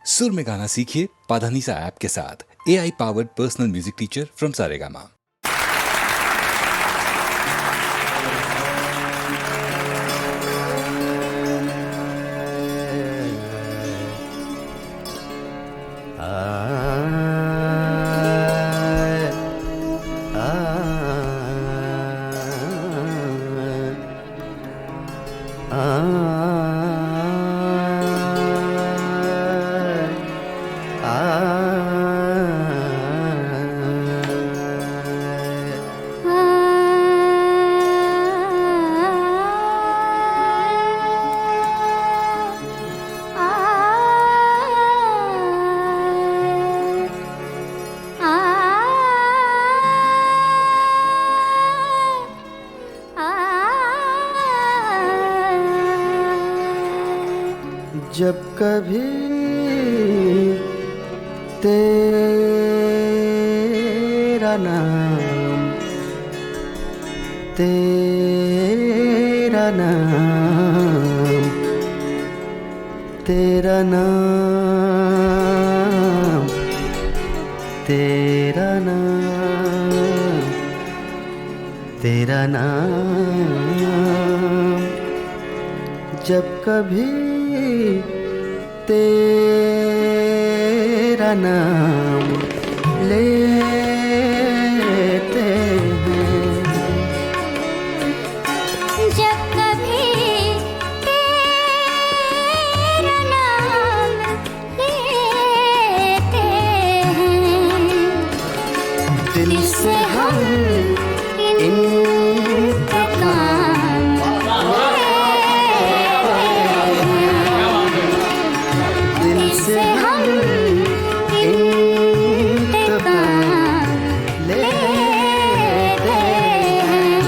सुर में गाना सीखिए पाधानीसा ऐप के साथ। AI powered personal music teacher from Saregama. जब कभी तेरा नाम तेरा नाम तेरा नाम तेरा नाम तेरा नाम जब कभी तेरा नाम लेते हैं, जब कभी तेरा नाम लेते हैं, दिल से हम इंतकाम दिल से हम इंतकाम लेते हैं।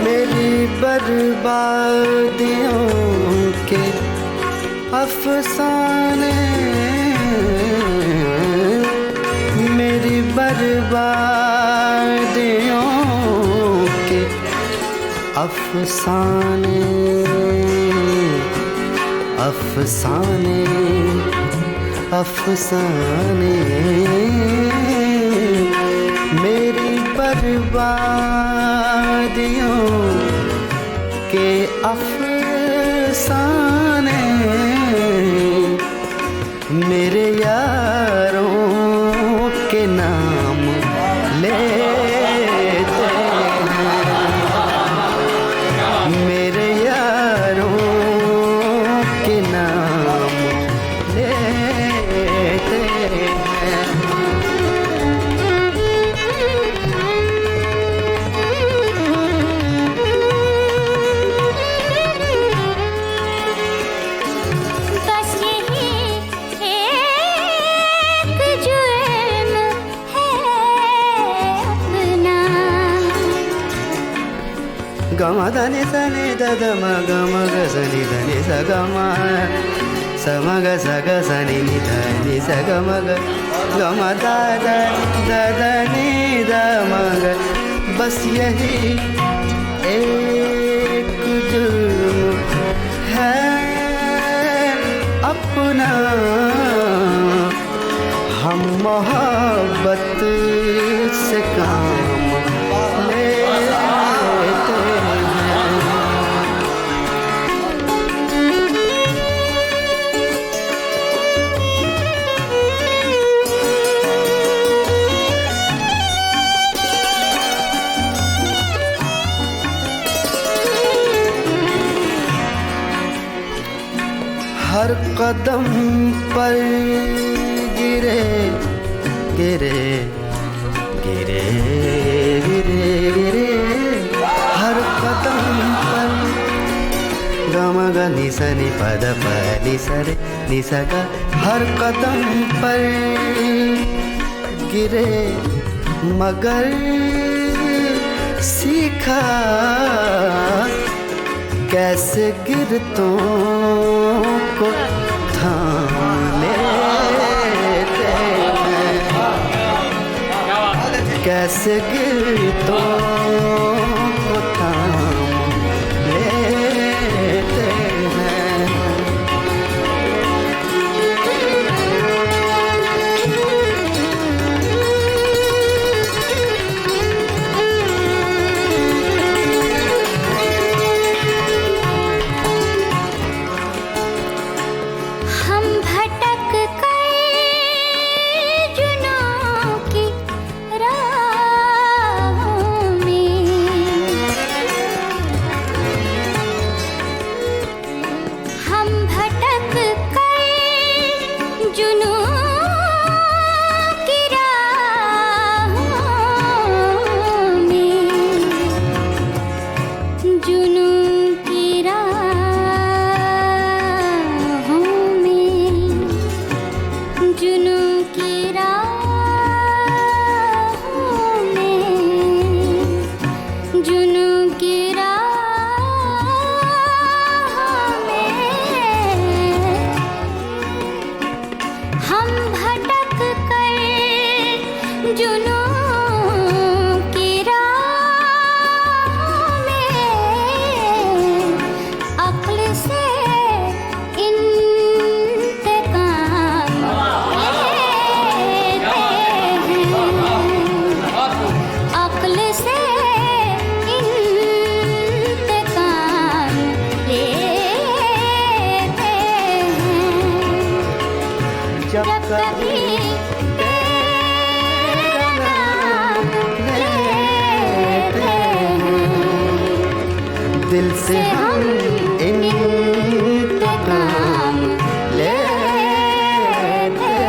मेरी बर्बादियों के अफसाने मेरी बर्बादियों के अफसाने अफसाने अफसाने मेरी बर्बादियों के अफसाने मेरे यारों के नाम लेते हैं, मेरे यारों के नाम लेते हैं। बस यही एक जुर्म है अपना। गमा धनि सनि दद म गम ग सनि धनि स गम स म ग स ग सनि नि धनि स ग म ग गम द द द द नि द म ग बस यही एक जुर्म है अपना, हम मोहब्बत से काम लेते हैं। हर कदम पर गिरे गिरे गिरे गिरे गिरे हर कदम पर गम ग नि स नि प द प नि स रे नि स ग हर कदम पर गिरे मगर सीखा कैसे गिरतों को थाम ले ऐसे गीतों को थाम लेते हैं। हम भटक कर जुनों की राहों में, हम भटक कर जुनों की राहों में, जुनों की राहों में, जुनूं की राहों में, जुनूं की राहों में, हम भटक कर जुनूं की राहों में अक्ल से इंतकाम लेते हैं, अक्ल से इंतकाम लेते हैं। जब जब कभी तेरा नाम लेते हैं, दिल से हम इंतकाम लेते हैं।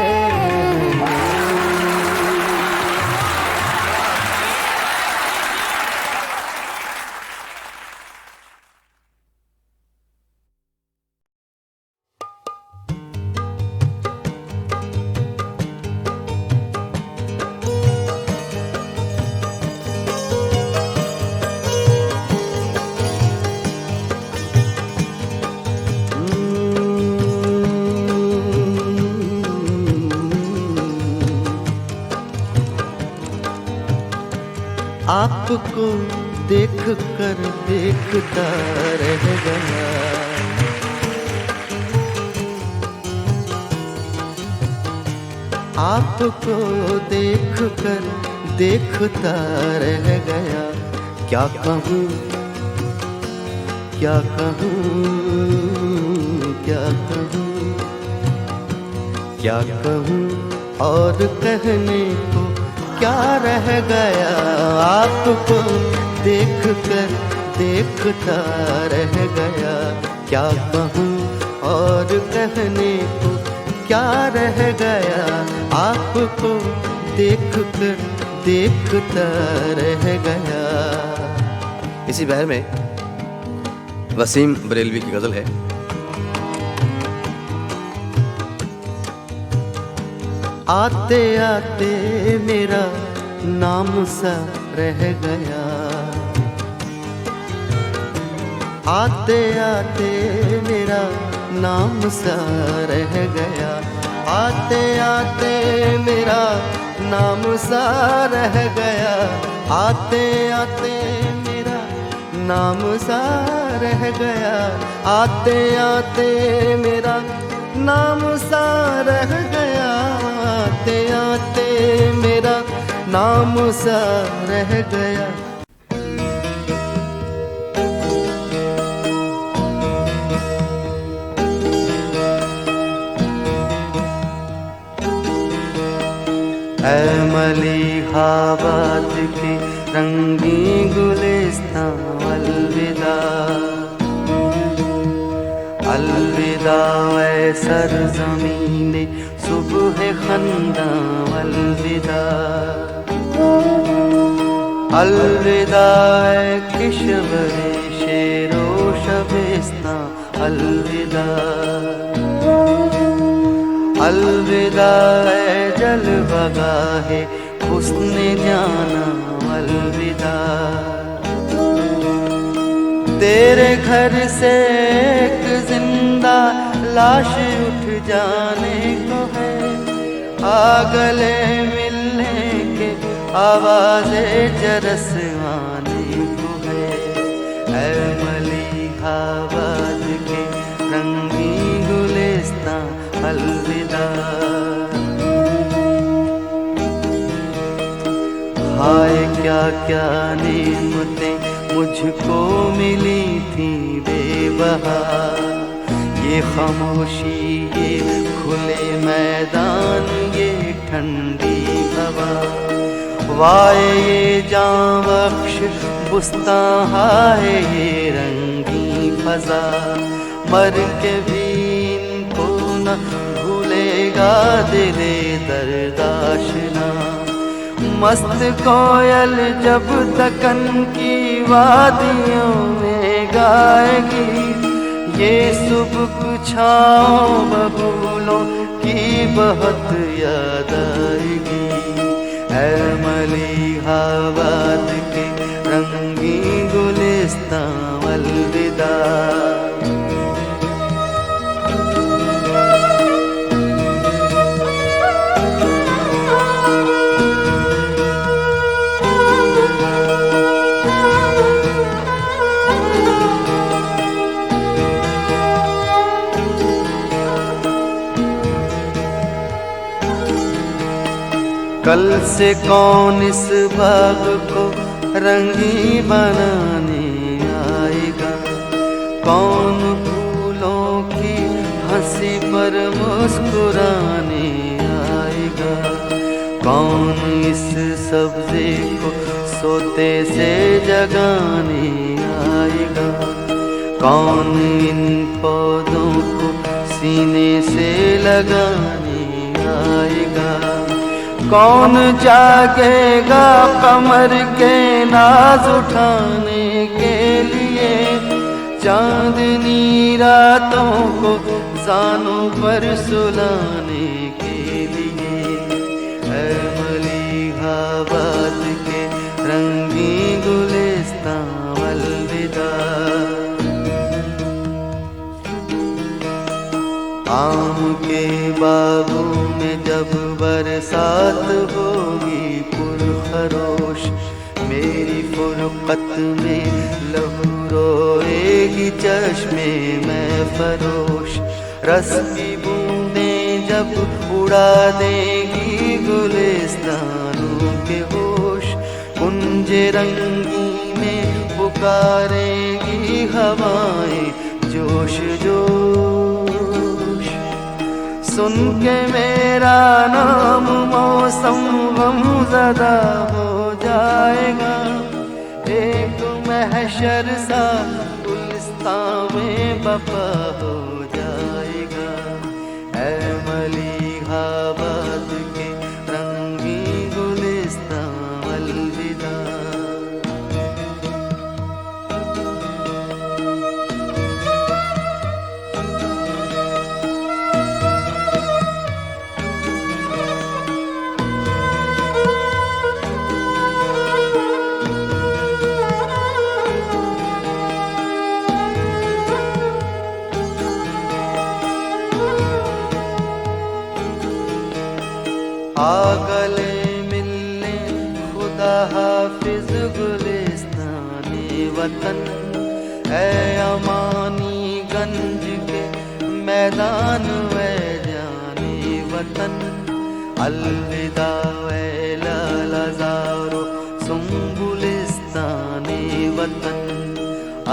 आपको देख कर देखता रह गया, आपको देख कर देखता रह गया। क्या कहूँ क्या कहूँ क्या कहूँ क्या कहूँ और कहने को क्या रह गया। आपको देख कर देखता रह गया। क्या कहूँ और कहने को क्या रह गया। आपको देख कर देखता रह गया। इसी बहर में वसीम बरेलवी की गजल है। आते आते मेरा नाम सा रह गया, आते आते मेरा नाम सा रह गया, आते आते मेरा नाम सा रह गया, आते आते मेरा नाम सा रह गया, आते आते मेरा नाम सा रह गया, आते आते मेरा नाम सा रह गया। ऐ मलिहाबाद के रंगी गुलिस्तां अलविदा, अलविदा ऐ सरज़मीने सुबह खंदा, अलविदा अलविदा ऐ किशवरे शेरो शबिस्तां, अलविदा अलविदा ऐ जलवगाहे हुस्ने जाना, अलविदा तेरे घर से एक जिंदा लाश उठ जाने को है, आ गले मिलने के आवाज़े जरसवाने को है। ऐ मलिहाबाद के रंगी गुलिस्तां अलविदा। हाय क्या क्या नेमतें मुझको मिली थी बेबहा। ये खामोशी, ये खुले मैदान, ये ठंडी हवा। वाए ये जां बख्श बुस्तां, हाय ये रंगी फजा। मर के भी इनको न भूलेगा दिले दर्दाशना। मस्त कोयल जब दक्कन की वादियों में गाएगी, ये सुबह छाँव बबूलों की बहुत याद आएगी। ऐ मलिहाबाद के रंगी गुलिस्तां अलविदा। कल से कौन इस बाग को रंगी बनाने आएगा। कौन फूलों की हंसी पर मुस्कुराने आएगा। कौन इस सब्ज़े को सोते से जगाने आएगा। कौन इन पौधों को सीने से लगाने आएगा। कौन जागेगा कमर के नाज उठाने के लिए। चांदनी रातों को जानों पर सुलाने के लिए। ऐ मलिहाबाद के रंगी गुलिस्तां अलविदा। आम के बागों में जब बरसात होगी पुरखरोश, मेरी फुरकत में लहू रोएगी चश्मे में फरोश। रस की बूंदें जब उड़ा देगी गुलिस्तानों के होश, कुंज रंगी में पुकारेगी हवाएं जोश जोश। सुन के मेरा नाम मौसम गमज़दा हो जाएगा। एक महशर सा गुलिस्तां में बपा हो जाएगा। ऐ मलिहाबाद के रंगी गुलिस्तां अलविदा। आ गले मिलने खुदा हाफिज गुलिस्ताने वतन। ऐ अमानी गंज के मैदान वे जाने वतन। अलविदा वे लालाज़ारो सुम्बुलिस्ताने वतन।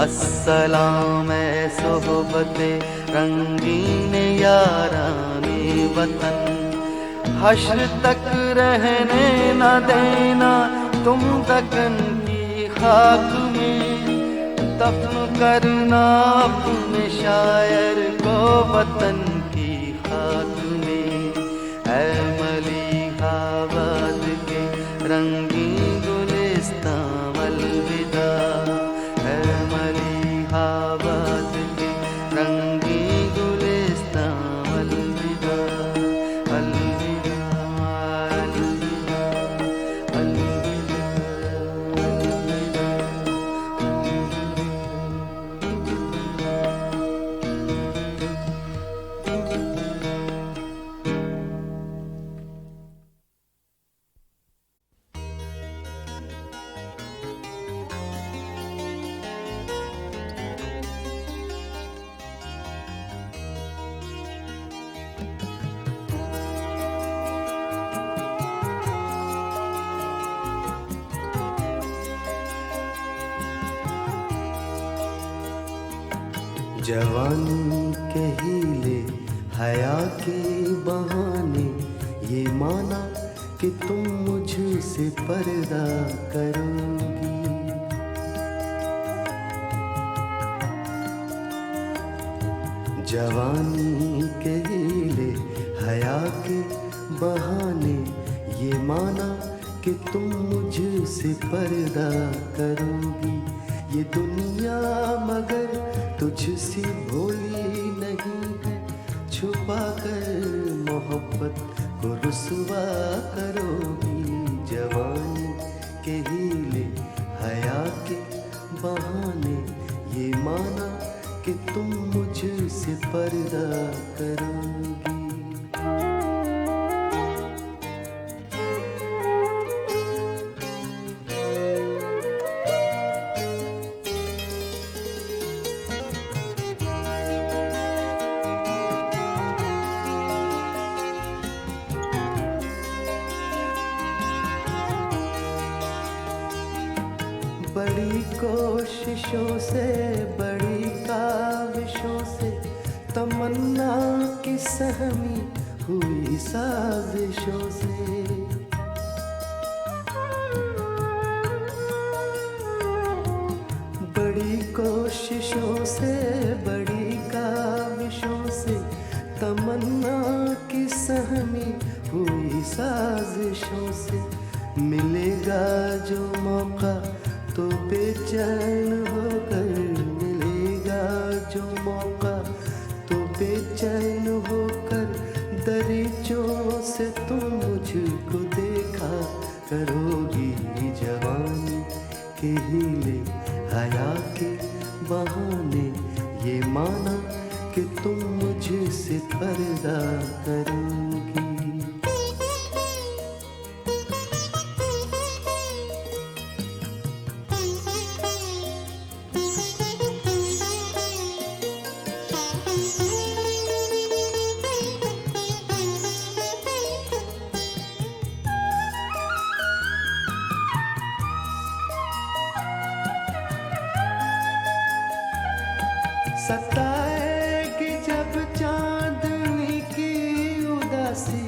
अस्सलाम ऐ सोहबते रंगीन याराने वतन। हश्र तक रहने न देना तुम दक्कन की खाक में। दफन करना अपने शायर को वतन की खाक में। ऐ मलिहाबाद के रंगी गुलिस्तां अलविदा। ऐ मलिहाबाद के रंगी गुलिस्तां अलविदा। जवानी के हीले हया के बहाने ये माना कि तुम मुझसे पर्दा करोगी। जवानी के हीले हया के बहाने ये माना कि तुम मुझसे पर्दा करोगी। ये दुनिया मगर तुझसे भोली नहीं है, छुपा कर मोहब्बत को रुसवा करोगी। जवानी के हीले हया के बहाने ये माना कि तुम मुझसे पर्दा करोगी। बड़ी कोशिशों से बड़ी काविशों से तमन्ना की सहमी हुई साजिशों से बड़ी कोशिशों से बड़ी काविशों से तमन्ना की सहमी हुई साजिशों से मिलेगा जो मौका तो बेचैन होकर मिलेगा जो मौका तो बेचैन होकर दरीचों से तुम मुझको देखा करोगी। जवानी के हीले हया के बहाने ये माना कि तुम मुझसे पर्दा करोगी। सताएगी जब चांदनी की उदासी,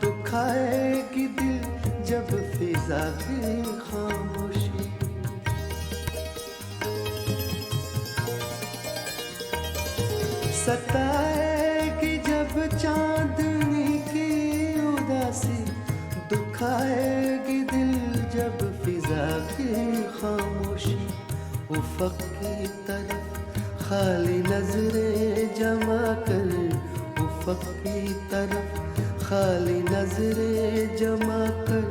दुखाएगी दिल जब फिजा की खामोशी। सताएगी जब चांदनी की उदासी, दुखाएगी दिल जब फिजा की खामोशी। उफ़क़ की तरफ खाली नजरें जमा कर, उफ़क़ की तरफ खाली नजरें जमा कर,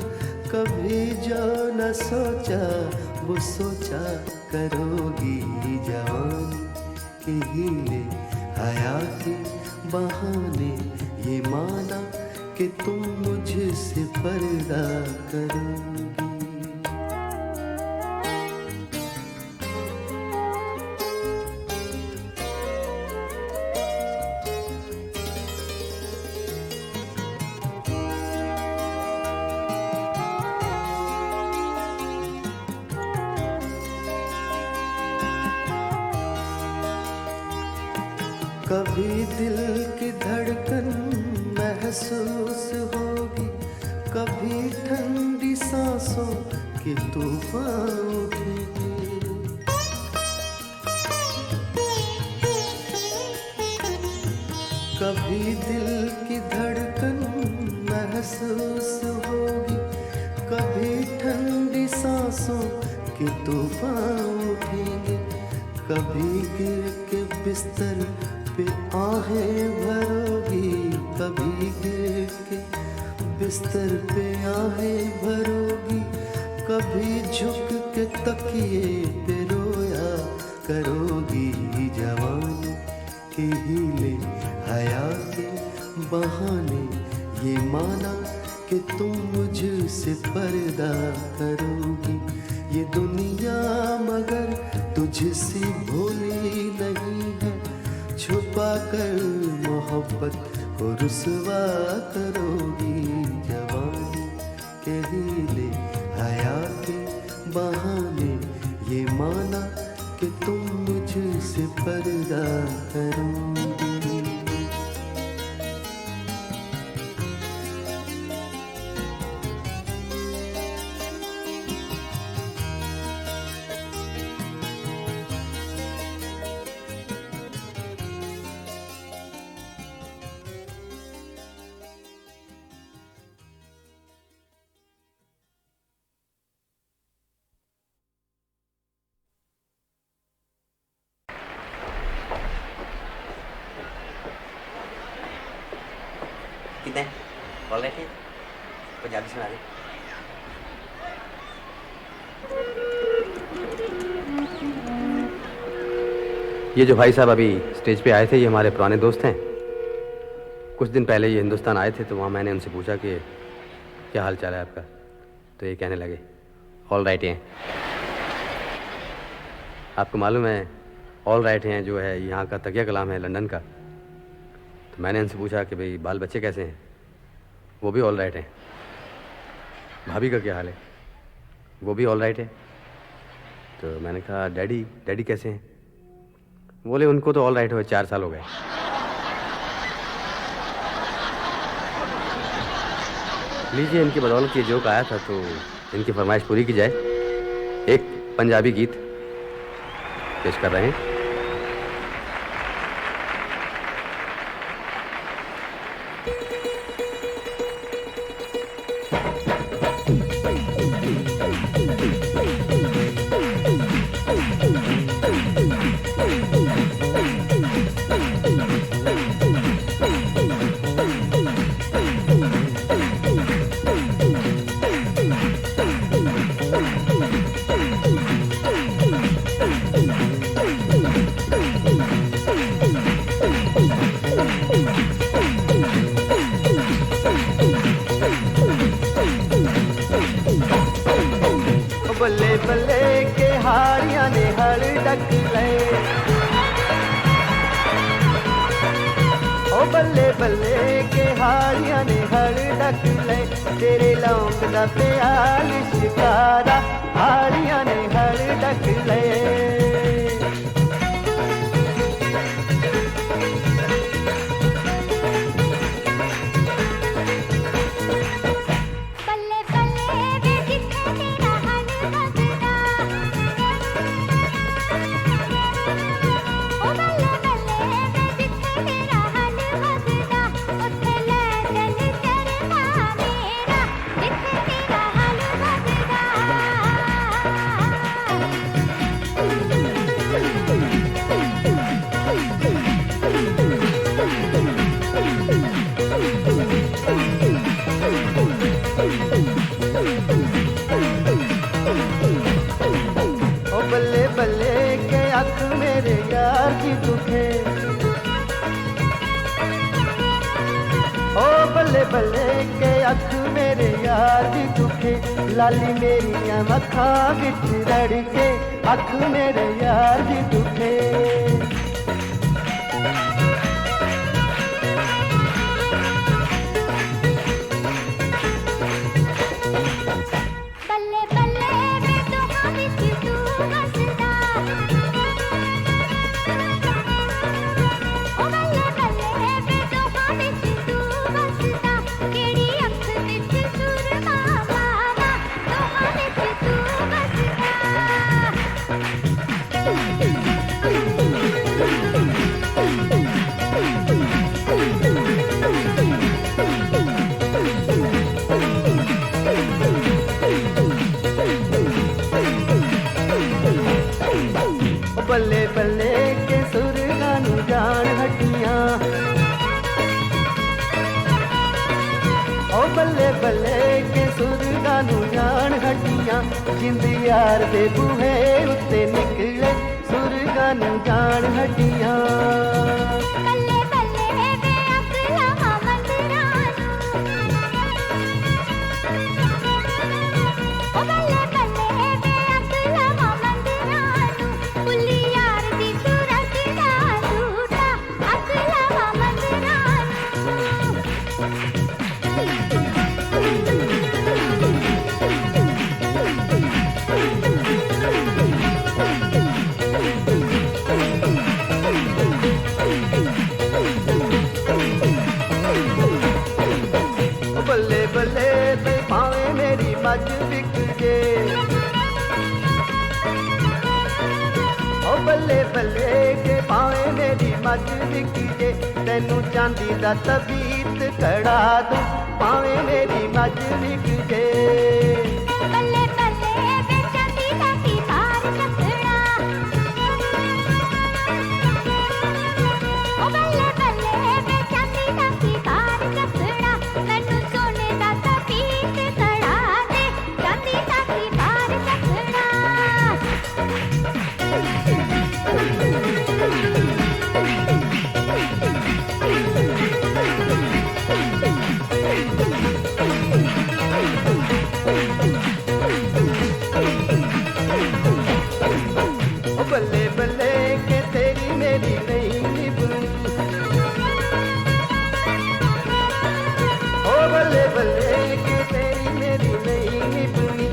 कभी जो न सोचा वो सोचा करोगी। जवानी के हीले हया के बहाने ये माना कि तुम मुझसे पर्दा करोगी। कभी दिल की धड़कन महसूस होगी, कभी ठंडी सांसों के तूफान उठेंगे। कभी दिल की धड़कन महसूस होगी, कभी ठंडी सांसों के तूफान उठेंगे। कभी गिर के बिस्तर पे आहें भरोगी, कभी गिर के बिस्तर पे आहें भरोगी, कभी झुक के तकिए पे रोया करोगी। जवानी के हीले हया के बहाने ये माना कि तुम मुझसे पर्दा करोगी। ये दुनिया मगर तुझसे भोली नहीं है, छुपा कर मोहब्बत को रुसवा करोगी। जवानी के हीले हया के बहाने ये माना कि तुम मुझसे पर्दा करूंगी। कितने बोल रहे थे पंजाबी सुना दे। ये जो भाई साहब अभी स्टेज पे आए थे ये हमारे पुराने दोस्त हैं। कुछ दिन पहले ये हिंदुस्तान आए थे तो वहाँ मैंने उनसे पूछा कि क्या हाल चाल है आपका, तो ये कहने लगे ऑल राइट हैं। आपको मालूम है ऑल राइट हैं जो है यहाँ का तकिया कलाम है लंदन का। तो मैंने उनसे पूछा कि भाई बाल बच्चे कैसे हैं, वो भी ऑल राइट हैं। भाभी का क्या हाल है, वो भी ऑल राइट है। तो मैंने कहा डैडी कैसे हैं, बोले उनको तो ऑल राइट हुए 4 साल हो गए। लीजिए इनकी बदौलत ये जोक आया था तो इनकी फरमाइश पूरी की जाए। एक पंजाबी गीत पेश कर रहे हैं। बल्ले बल्ले के हारियां ने हड़ डक ले, ओ बल्ले बल्ले के हारियां ने हड़ डक ले, तेरे लौंग दा प्याल शिकारा हारियां ने हड़ डक ले। बल्ले बल्ले के अख मेरे यार की दुखे, ओ बल्ले बल्ले के अख मेरे यार की दुखे, लाली मेरिया अखा बिच रड़ के अख मेरे यार की दुखे। बल्ले बल्ले के सुरगा नू जान हटियां, ओ बल्ले बल्ले के सुरगा नू जान हटियां, जिंद यार दे बूहे उत्ते निकले सुरगा नू जान हटियां। मज विक जे ओ बल्ले बल्ले के पावे मेरी मज विक जे तेनू चांदी दा तबीत कड़ा दूं पावे मेरी मज विक जे बल्ले बल्ले वे चांदी दा की तार चखड़ा ओ बल्ले बल्ले वे चांदी दा की तार चखड़ा मैनू सोने दा तबीत कड़ा दे चांदी दा की तार चखड़ा ओ बल्ले बल्ले के तेरी मेरी नहीं निभनी ओ बल्ले बल्ले के तेरी मेरी नहीं निभनी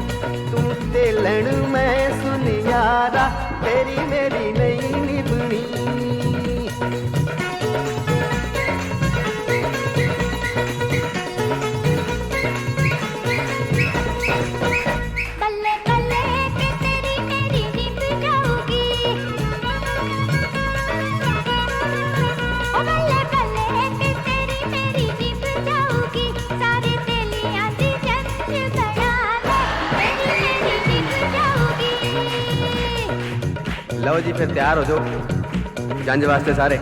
तू तेलण मैं सुन यारा तेरी मेरी नहीं निभनी बल्ले बल्ले के तेरी मेरी नींद जाऊगी ओ बल्ले बल्ले के तेरी मेरी नींद जाऊगी सारे तेलियां दी जंज कड़ा दे तेरी मेरी नींद जाऊगी लो जी फिर तैयार हो जाओ जंज वास्ते सारे।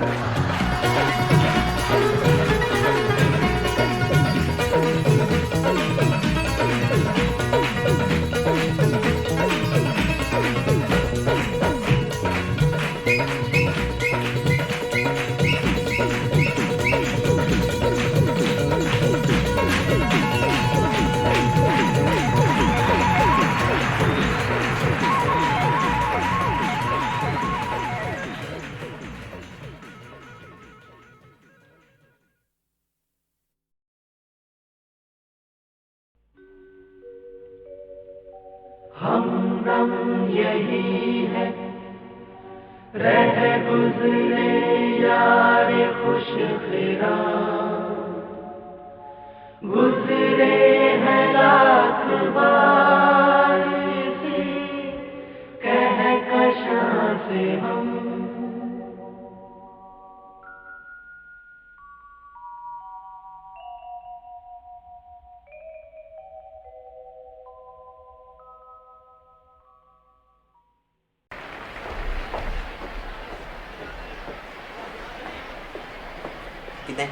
कितने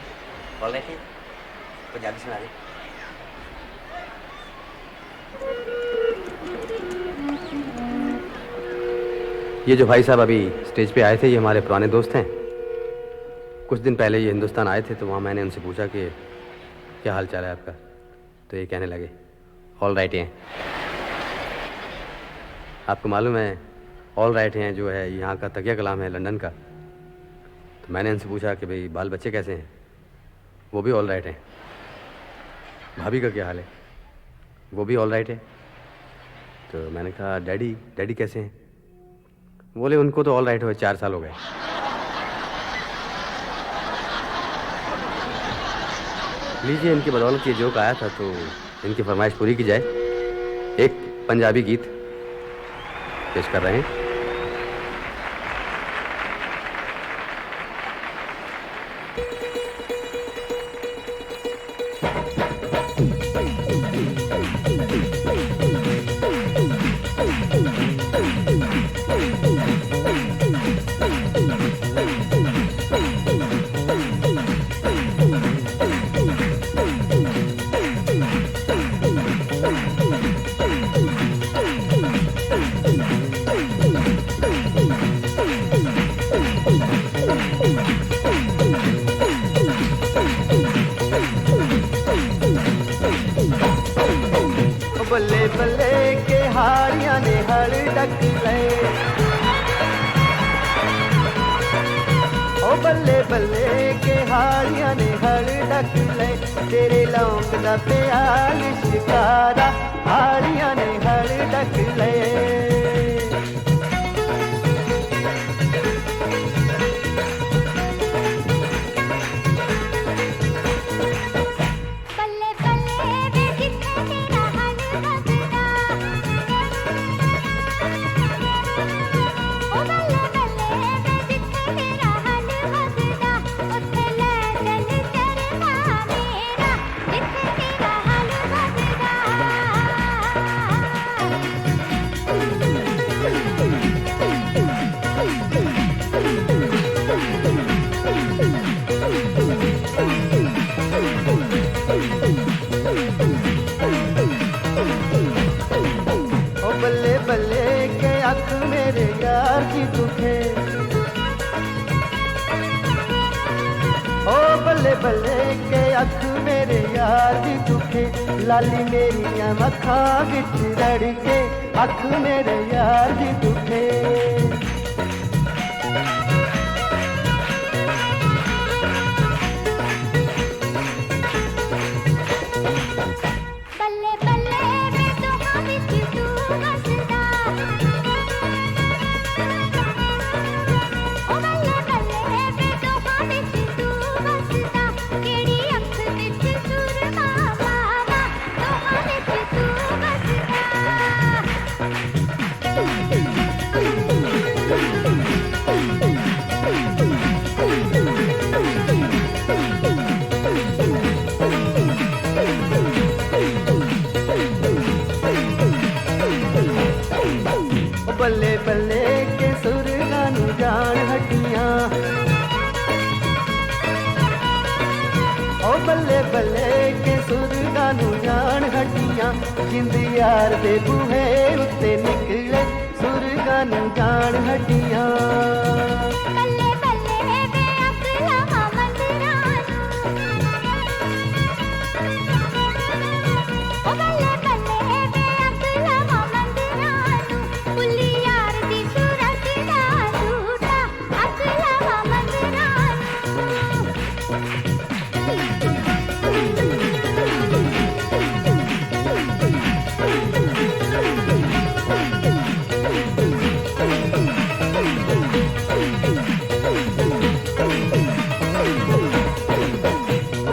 बोल रहे थे पंजाबी सुना दे ये जो भाई साहब अभी स्टेज पे आए थे ये हमारे पुराने दोस्त हैं। कुछ दिन पहले ये हिंदुस्तान आए थे तो वहाँ मैंने उनसे पूछा कि क्या हाल चाल है आपका, तो ये कहने लगे ऑल राइट हैं। आपको मालूम है ऑल राइट हैं जो है यहाँ का तकिया कलाम है लंदन का। तो मैंने इनसे पूछा कि भाई बाल बच्चे कैसे हैं, वो भी ऑल राइट हैं। भाभी का क्या हाल है, वो भी ऑल राइट है। तो मैंने कहा डैडी कैसे हैं, बोले उनको तो ऑल राइट हुए 4 साल हो गए। लीजिए इनकी बदौलत ये जोक आया था तो इनकी फरमाइश पूरी की जाए। एक पंजाबी गीत पेश कर रहे हैं। बल्ले बल्ले के हारियां ने हड़ डक ले ओ बल्ले बल्ले के हारियां ने हड़ डक ले तेरे लौंग दा प्याल शिकारा हारियां ने हड़ डक ले बल्ले बल्ले वे कितने तेरा हाल बदला यार जी दुखे ओ बल्ले बल्ले के अख मेरे यार जी दुखे लाली मेरिया मखा बिच रड़ के अख मेरे यार जी दुखे बल्ले बल्ले वे दोहां विच तू वसदा ओ बल्ले बल्ले वे दोहां विच तू वसदा केड़ी अख विच सुरमा पावा दोहां विच तू वसदा बल्ले बल्ले के सुरगा नू जान हटियां ओ बल्ले बल्ले के सुरगा नू जान हटियां जिंद यार दे बूहे उत्ते निकले सुरगा नू जान हटियां बल्ले बल्ले वे अकला मंदरानू ओ बल्ले बल्ले वे अकला मंदरानू पुली यार दी सूरत दा झूठा अकला मंदरानू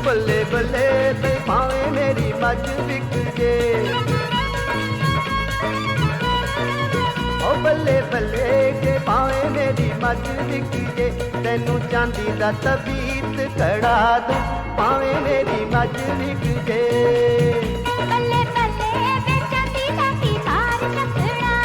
बल्ले बल्ले ते पावे मेरी मज बिक जे ओ बल्ले बल्ले के पावे मेरी मज बिक जे तेनू चांदी दा तबीत कड़ा दूं पावे मेरी मज बिक जे बल्ले बल्ले वे चांदी दा की धार चखड़ा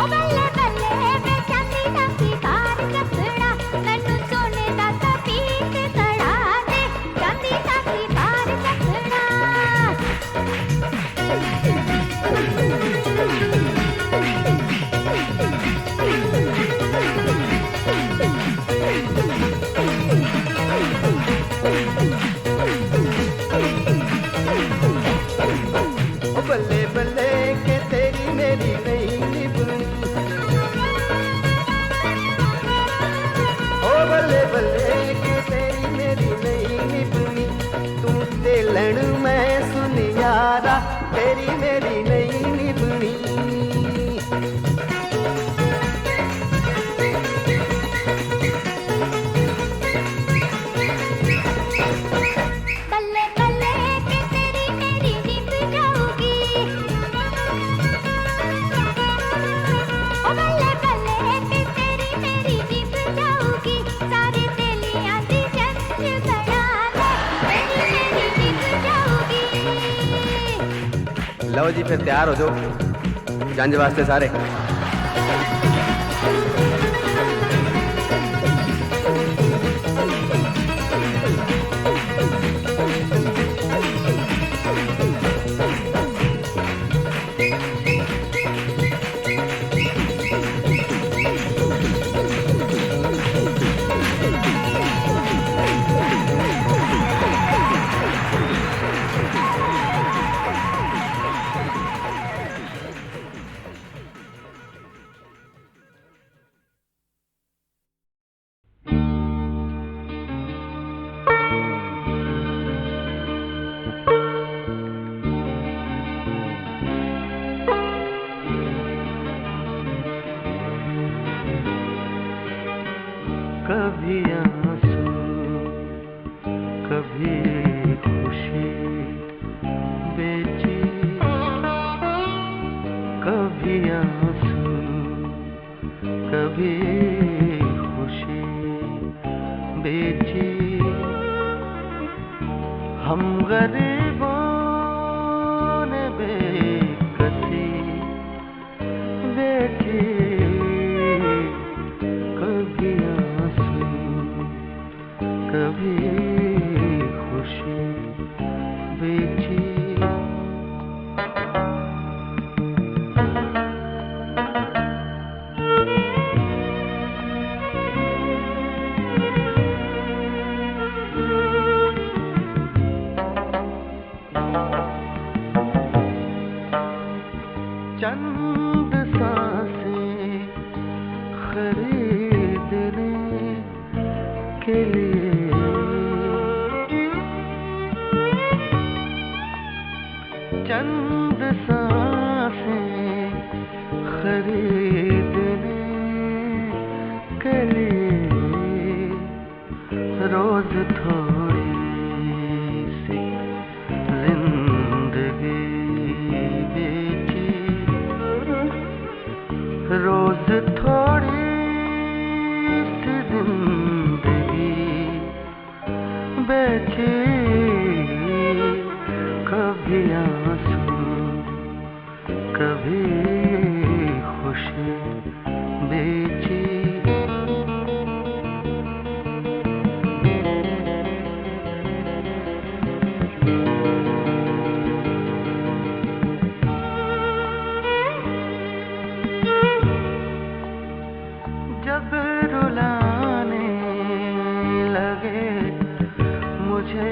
ओ बल्ले बल्ले वे चांदी दा की धार चखड़ा मैनू सोने दा तबीत कड़ा दे चांदी दा की धार चखड़ा ओ बल्ले बल्ले के तेरी मेरी नहीं निभनी ओ बल्ले बल्ले के तेरी मेरी नहीं निभनी तू ते लण मैं सुन यारा तेरी मेरी नहीं निभनी बल्ले बल्ले के तेरी मेरी निभ जाऊगी ओ बल्ले बल्ले के तेरी मेरी निभ जाऊगी सारे तेलियां दी जंज बना ले तेरी मेरी निभ जाऊगी लो जी फिर तैयार हो जाओ जंज वास्ते सारे कभी आंसू कभी खुशी बेची कभी आंसू कभी खुशी बेची हम गरीबों ने बेकसी बेची कभी आंसू कभी खुशी बेची थोड़ी सी जिंदगी बेची, रोज थोड़ी सी जिंदगी बेची, कभी आंसू कभी खुशी बेची। जब रुलाने लगे मुझे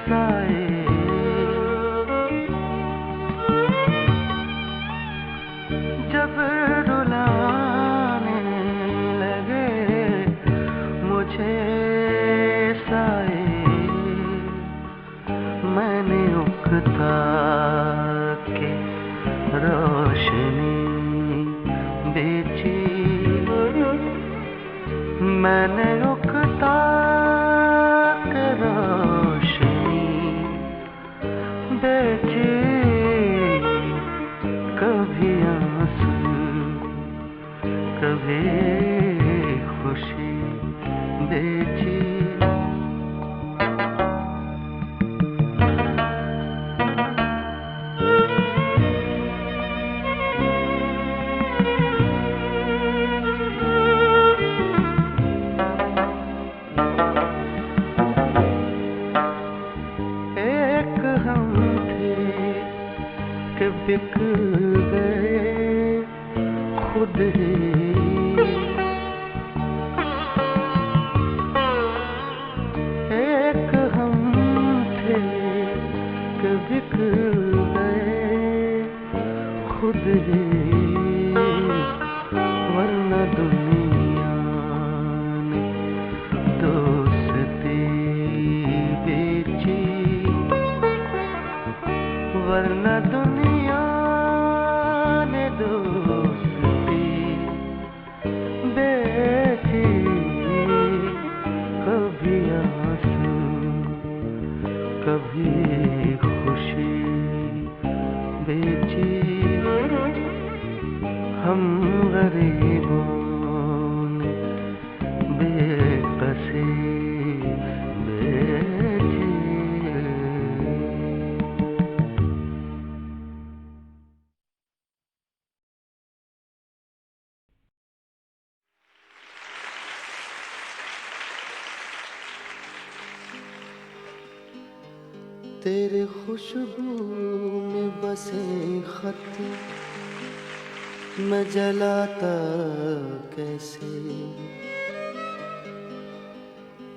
साए, जब रुलाने लगे मुझे साए, मैंने उकता के रोशनी बेची, मैंने उकता के रोशनी बेची, कभी आंसू कभी खुशी बेची। एक हम थे कि बिक गए खुद ही, एक हम थे कि बिक गए खुद ही, वरना दुनिया ने दोस्ती बेची, वरना दुनिया ने दोस्ती बेची, कभी आंसू कभी खुशी बेची, हम गरीबों ने बेकसी बेची। तेरे खुशबू में बसे खत मैं जलाता कैसे,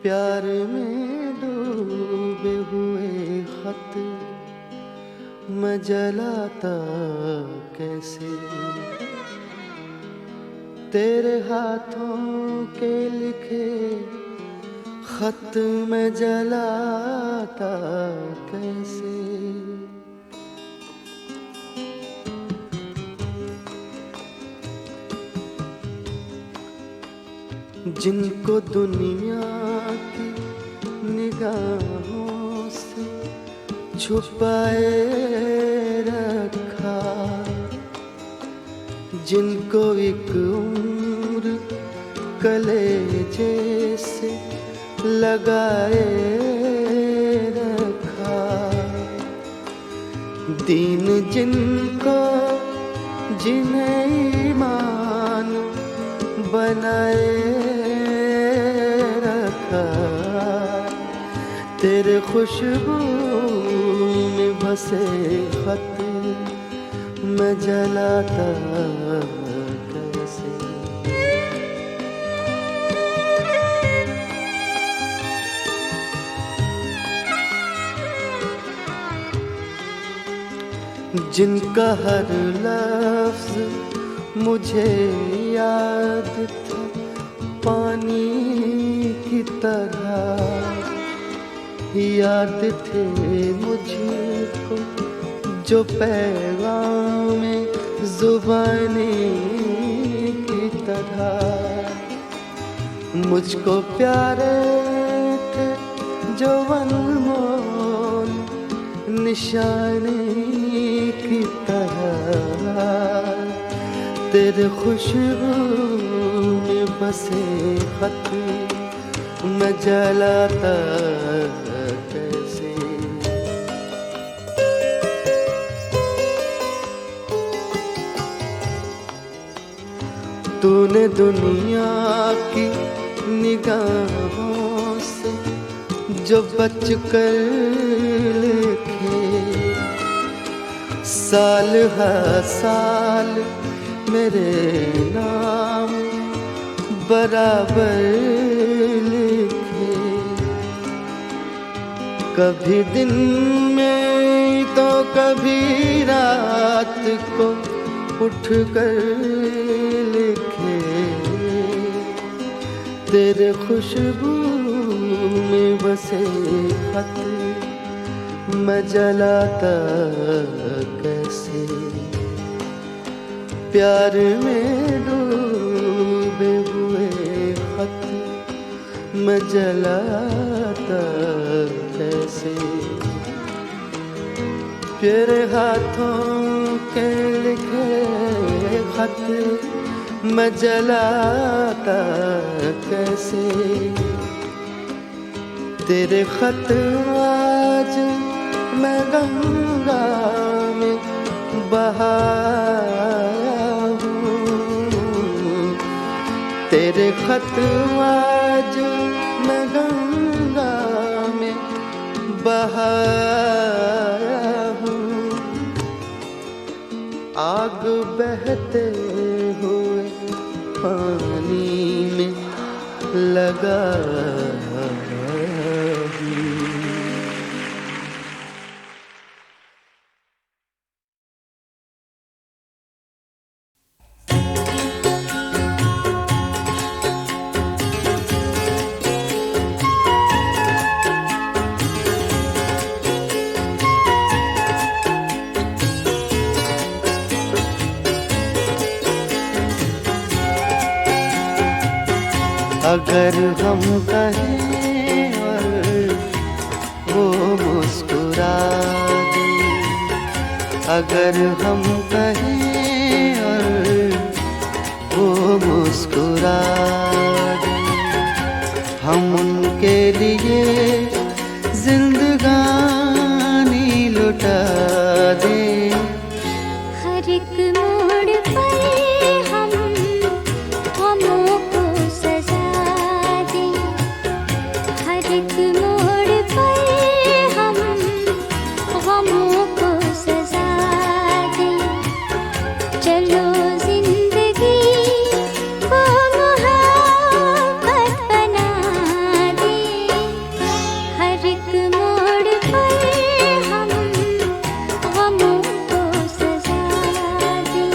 प्यार में डूबे हुए खत मैं जलाता कैसे, तेरे हाथों के लिखे खत में जलाता कैसे। जिनको दुनिया की निगाहों से छुपाए रखा, जिनको एक उम्र कलेजे से लगाए रखा, दीन जिनको जिन्हें ईमान बनाए रखा, तेरे खुशबू में बसे खत मैं जलाता कैसे। जिनका हर लफ्ज मुझे याद था पानी की तरह, याद थे मुझको जो पैगाम जुबानी की तरह, मुझको प्यारे थे जो अनमोल निशानी की तरह तेरे खुशबू में बसे खत मैं जलाता कैसे। तूने दुनिया की निगाहों से जो बच कर लिखे साल हर साल मेरे नाम बराबर लिखे। कभी दिन में तो कभी रात को उठ कर लिखे तेरे खुशबू में बसे खत मैं जलाता कैसे। प्यार में डूबे हुए खत मैं जलाता कैसे। तेरे हाथों के लिखे खत मैं जलाता कैसे। तेरे खत आज मैं गंगा में बहाया हूँ। तेरे खत आज मैं गंगा में बहाया हूँ। आग बहते हुए पानी में लगा हूँ। अगर हम कहें और वो मुस्कुरा दे, अगर हम कहें और वो मुस्कुरा दे, हम उनके लिए जिंदगानी लुटा दे। हर एक मोड़ पर हम गमों को सजा दे। हर एक मोड़ पर हम गमों को सजा दे। चलो जिंदगी को मोहब्बत बना दे। हर एक मोड़ पर हम गमों को सजा दे।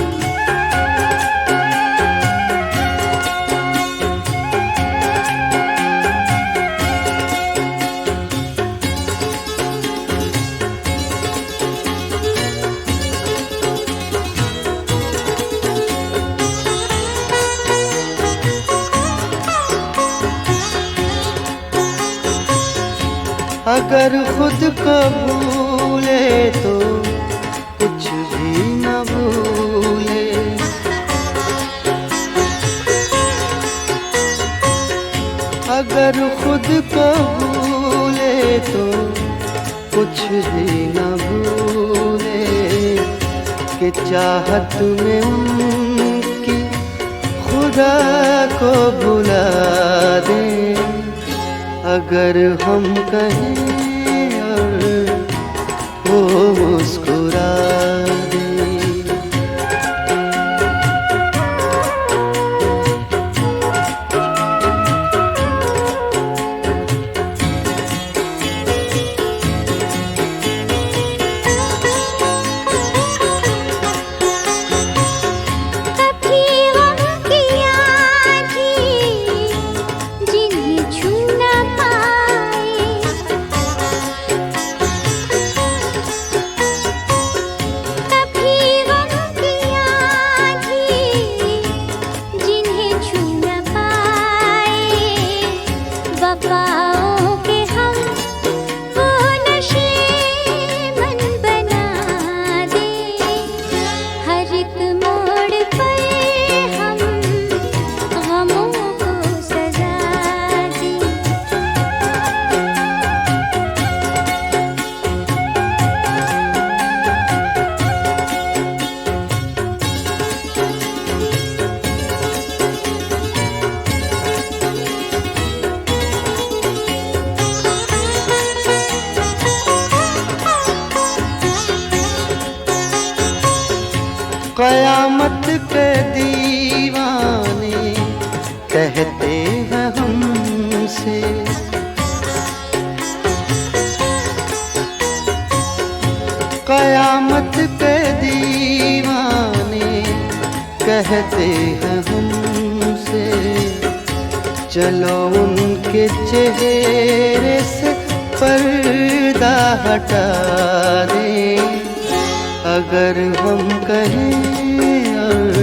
अगर खुद को भूले तो कुछ भी न भूले। अगर खुद को भूले तो कुछ भी न भूले कि चाहत में उनकी खुदा को भुला दे। अगर हम कहें और वो मुस्कुरा दे। कभी गम की आँधी जिन्हें छू न पाए। कहते हैं हमसे चलो उनके चेहरे से पर्दा हटा दें। अगर हम कहें और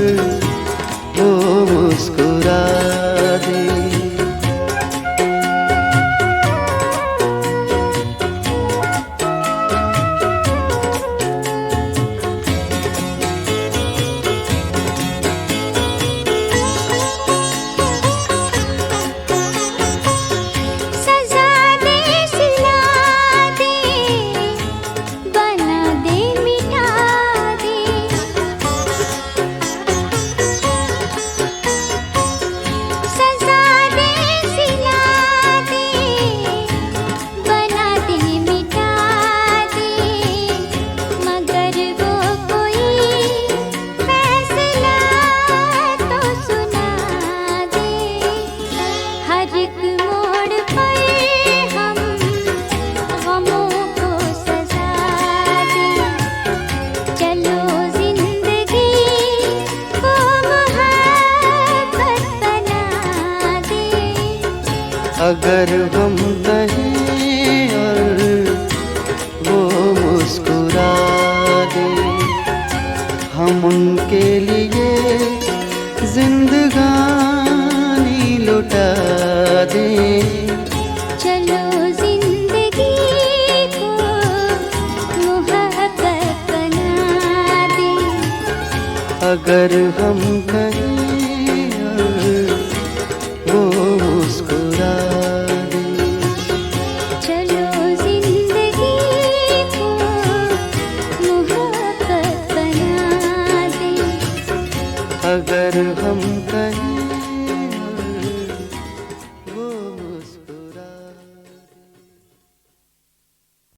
वो मुस्कुरा दें। सजा दे सिला दे बना दे मिटा दे सजा दे सिला दे बना दे मिटा दे मगर वो कोई फैसला तो सुना दे। हर एक मोड़ पर हम गमों को सजा दे। चलो जिंदगी को मोहब्बत बना दे। अगर हम कहें और वो मुस्कुरा दे। हम उनके लिए जिंदगानी लुटा दें। चलो जिंदगी को मोहब्बत बना दे। अगर हम कहें और वो मुस्कुरा दे। चलो जिंदगी को मोहब्बत बना दे। अगर हम कहें